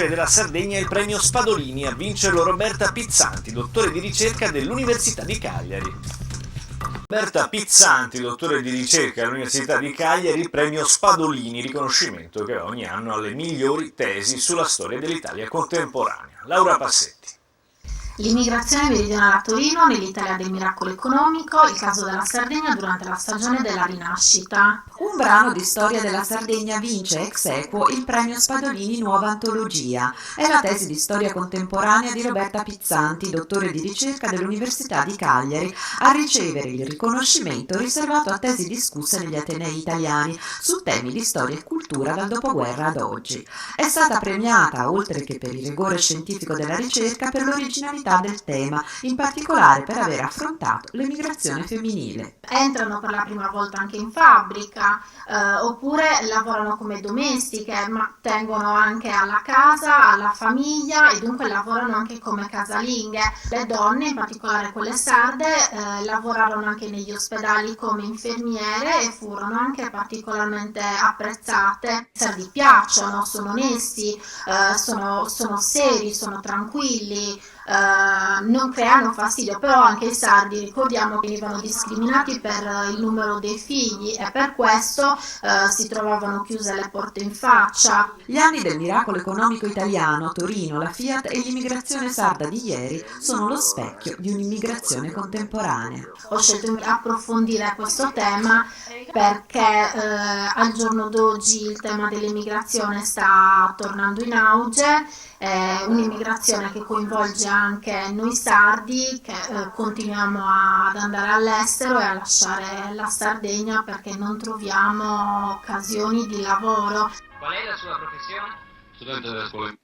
storia della Sardegna il premio Spadolini, a vincerlo Roberta Pizzanti, dottore di ricerca dell'Università di Cagliari. Roberta Pizzanti, dottore di ricerca all'Università di Cagliari, premio Spadolini, riconoscimento che ogni anno alle migliori tesi sulla storia dell'Italia contemporanea. Laura Passetti. L'immigrazione meridionale a Torino nell'Italia del miracolo economico, il caso della Sardegna durante la stagione della rinascita. Un brano di storia della Sardegna vince ex aequo il premio Spadolini Nuova Antologia. È la tesi di storia contemporanea di Roberta Pizzanti, dottore di ricerca dell'Università di Cagliari, a ricevere il riconoscimento riservato a tesi discusse negli atenei italiani su temi di storia e cultura dal dopoguerra ad oggi. È stata premiata, oltre che per il rigore scientifico della ricerca, per l'originalità del tema, in particolare per aver affrontato l'emigrazione femminile. Entrano per la prima volta anche in fabbrica, oppure lavorano come domestiche, ma tengono anche alla casa, alla famiglia e dunque lavorano anche come casalinghe. Le donne, in particolare quelle sarde, lavorarono anche negli ospedali come infermiere e furono anche particolarmente apprezzate. I sardi piacciono, sono onesti, sono seri, sono tranquilli, non creano fastidio, però anche i sardi, ricordiamo che venivano discriminati per il numero dei figli e per questo si trovavano chiuse le porte in faccia. Gli anni del miracolo economico italiano, Torino, la Fiat e l'immigrazione sarda di ieri sono lo specchio di un'immigrazione contemporanea. Ho scelto di approfondire questo tema perché al giorno d'oggi il tema dell'immigrazione sta tornando in auge. Un'immigrazione che coinvolge anche noi sardi che continuiamo ad andare all'estero e a lasciare la Sardegna perché non troviamo occasioni di lavoro. Qual è la sua professione? Studente delle scuole